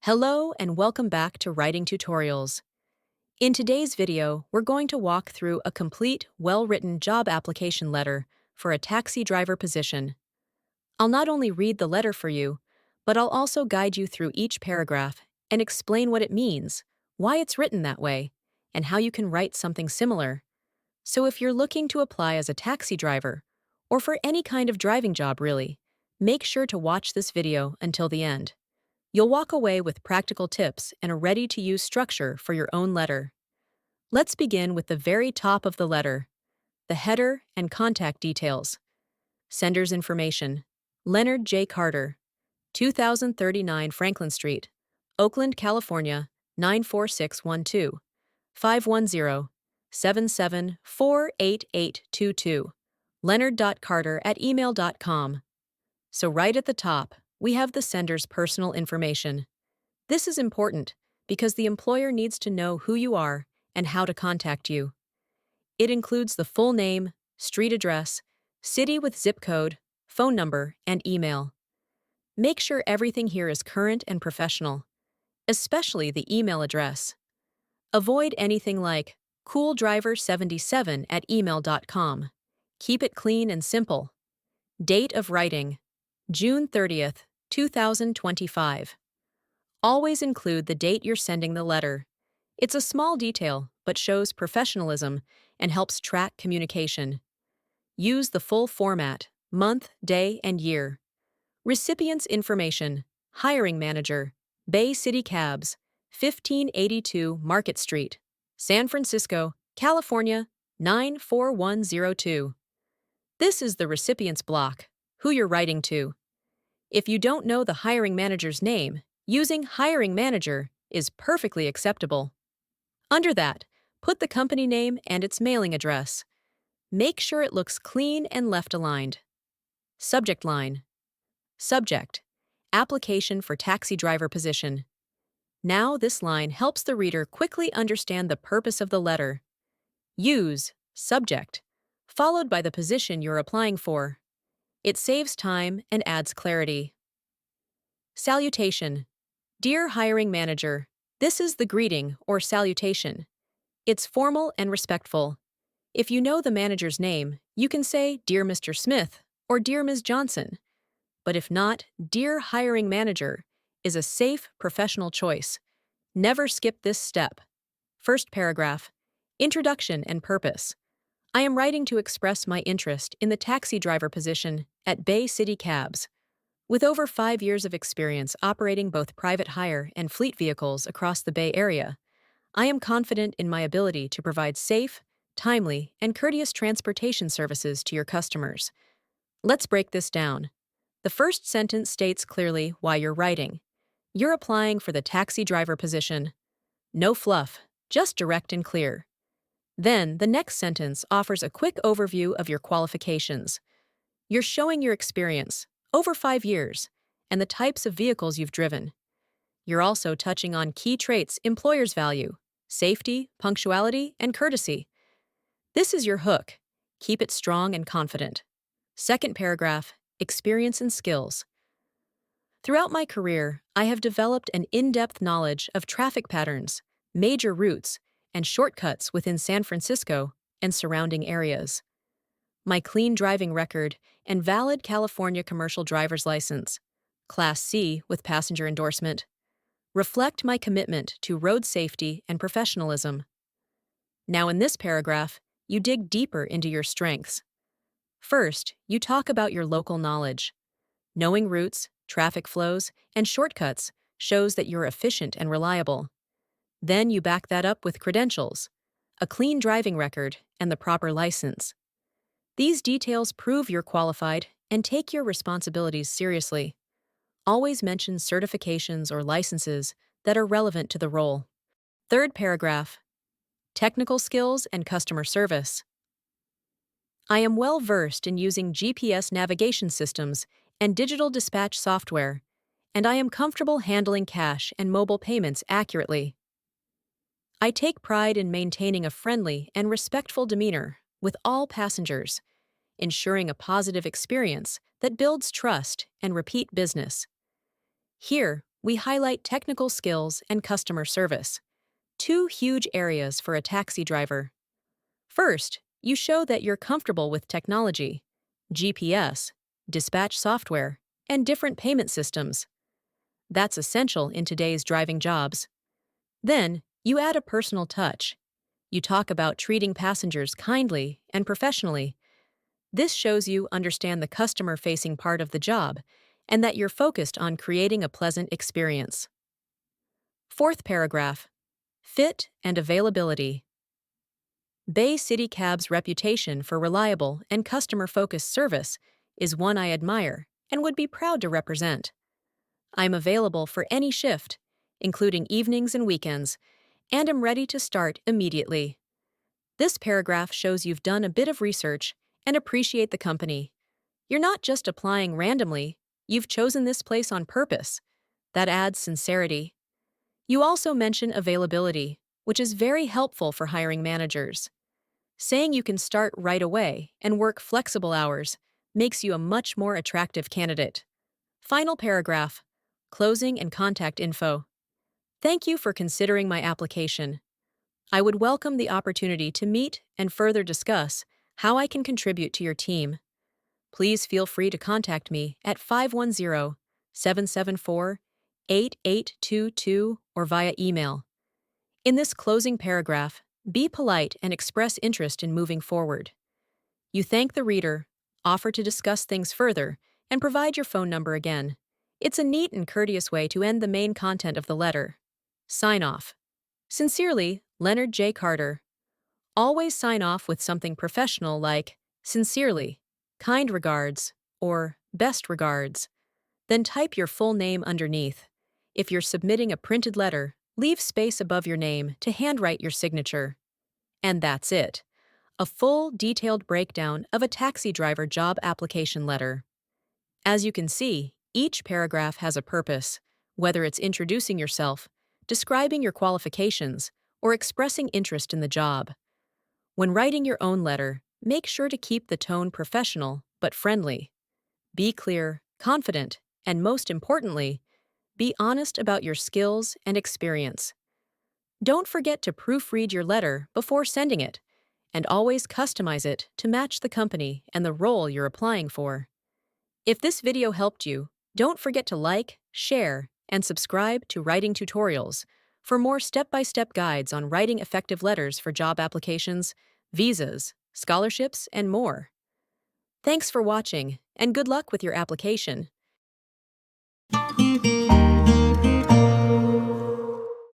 Hello and welcome back to Writing Tutorials. In today's video, we're going to walk through a complete, well-written job application letter for a taxi driver position. I'll not only read the letter for you, but I'll also guide you through each paragraph and explain what it means, why it's written that way, and how you can write something similar. So if you're looking to apply as a taxi driver, or for any kind of driving job really, make sure to watch this video until the end. You'll walk away with practical tips and a ready-to-use structure for your own letter. Let's begin with the very top of the letter, the header and contact details. Sender's information: Leonard J. Carter, 2039 Franklin Street, Oakland, California, 94612, 510-77-48822, leonard.carter@email.com. So right at the top, we have the sender's personal information. This is important because the employer needs to know who you are and how to contact you. It includes the full name, street address, city with zip code, phone number, and email. Make sure everything here is current and professional, especially the email address. Avoid anything like cooldriver77@email.com. Keep it clean and simple. Date of writing: June 30th, 2025. Always include the date you're sending the letter. It's a small detail, but shows professionalism and helps track communication. Use the full format: month, day, and year. Recipient's information: hiring manager, Bay City Cabs, 1582 Market Street, San Francisco, California, 94102. This is the recipient's block, who you're writing to. If you don't know the hiring manager's name, using hiring manager is perfectly acceptable. Under that, put the company name and its mailing address. Make sure it looks clean and left-aligned. Subject line: Subject: application for taxi driver position. Now this line helps the reader quickly understand the purpose of the letter. Use subject, followed by the position you're applying for. It saves time and adds clarity. Salutation: Dear hiring manager, this is the greeting or salutation. It's formal and respectful. If you know the manager's name, you can say Dear Mr. Smith or Dear Ms. Johnson. But if not, Dear hiring manager is a safe, professional choice. Never skip this step. First paragraph: Introduction and purpose. I am writing to express my interest in the taxi driver position at Bay City Cabs. With over 5 years of experience operating both private hire and fleet vehicles across the Bay Area, I am confident in my ability to provide safe, timely, and courteous transportation services to your customers. Let's break this down. The first sentence states clearly why you're writing. You're applying for the taxi driver position. No fluff, just direct and clear. Then, the next sentence offers a quick overview of your qualifications. You're showing your experience, over 5 years, and the types of vehicles you've driven. You're also touching on key traits employers value: safety, punctuality, and courtesy. This is your hook. Keep it strong and confident. Second paragraph: Experience and skills. Throughout my career, I have developed an in-depth knowledge of traffic patterns, major routes, and shortcuts within San Francisco and surrounding areas. My clean driving record and valid California commercial driver's license, Class C with passenger endorsement, reflect my commitment to road safety and professionalism. Now in this paragraph, you dig deeper into your strengths. First, you talk about your local knowledge. Knowing routes, traffic flows, and shortcuts shows that you're efficient and reliable. Then you back that up with credentials, a clean driving record, and the proper license. These details prove you're qualified and take your responsibilities seriously. Always mention certifications or licenses that are relevant to the role. Third paragraph: Technical skills and customer service. I am well versed in using GPS navigation systems and digital dispatch software, and I am comfortable handling cash and mobile payments accurately. I take pride in maintaining a friendly and respectful demeanor with all passengers, ensuring a positive experience that builds trust and repeat business. Here, we highlight technical skills and customer service, two huge areas for a taxi driver. First, you show that you're comfortable with technology, GPS, dispatch software, and different payment systems. That's essential in today's driving jobs. Then, you add a personal touch. You talk about treating passengers kindly and professionally. This shows you understand the customer-facing part of the job and that you're focused on creating a pleasant experience. Fourth paragraph, fit and availability. Bay City Cab's reputation for reliable and customer-focused service is one I admire and would be proud to represent. I'm available for any shift, including evenings and weekends, and am ready to start immediately. This paragraph shows you've done a bit of research and appreciate the company. You're not just applying randomly, you've chosen this place on purpose. That adds sincerity. You also mention availability, which is very helpful for hiring managers. Saying you can start right away and work flexible hours makes you a much more attractive candidate. Final paragraph, closing and contact info. Thank you for considering my application. I would welcome the opportunity to meet and further discuss how I can contribute to your team. Please feel free to contact me at 510-774-8822 or via email. In this closing paragraph, be polite and express interest in moving forward. You thank the reader, offer to discuss things further, and provide your phone number again. It's a neat and courteous way to end the main content of the letter. Sign off. Sincerely, Leonard J. Carter. Always sign off with something professional like, sincerely, kind regards, or best regards. Then type your full name underneath. If you're submitting a printed letter, leave space above your name to handwrite your signature. And that's it. A full, detailed breakdown of a taxi driver job application letter. As you can see, each paragraph has a purpose, whether it's introducing yourself, describing your qualifications, or expressing interest in the job. When writing your own letter, make sure to keep the tone professional but friendly. Be clear, confident, and most importantly, be honest about your skills and experience. Don't forget to proofread your letter before sending it, and always customize it to match the company and the role you're applying for. If this video helped you, don't forget to like, share, and subscribe to Writing Tutorials for more step-by-step guides on writing effective letters for job applications, visas, scholarships, and more. Thanks for watching, and good luck with your application.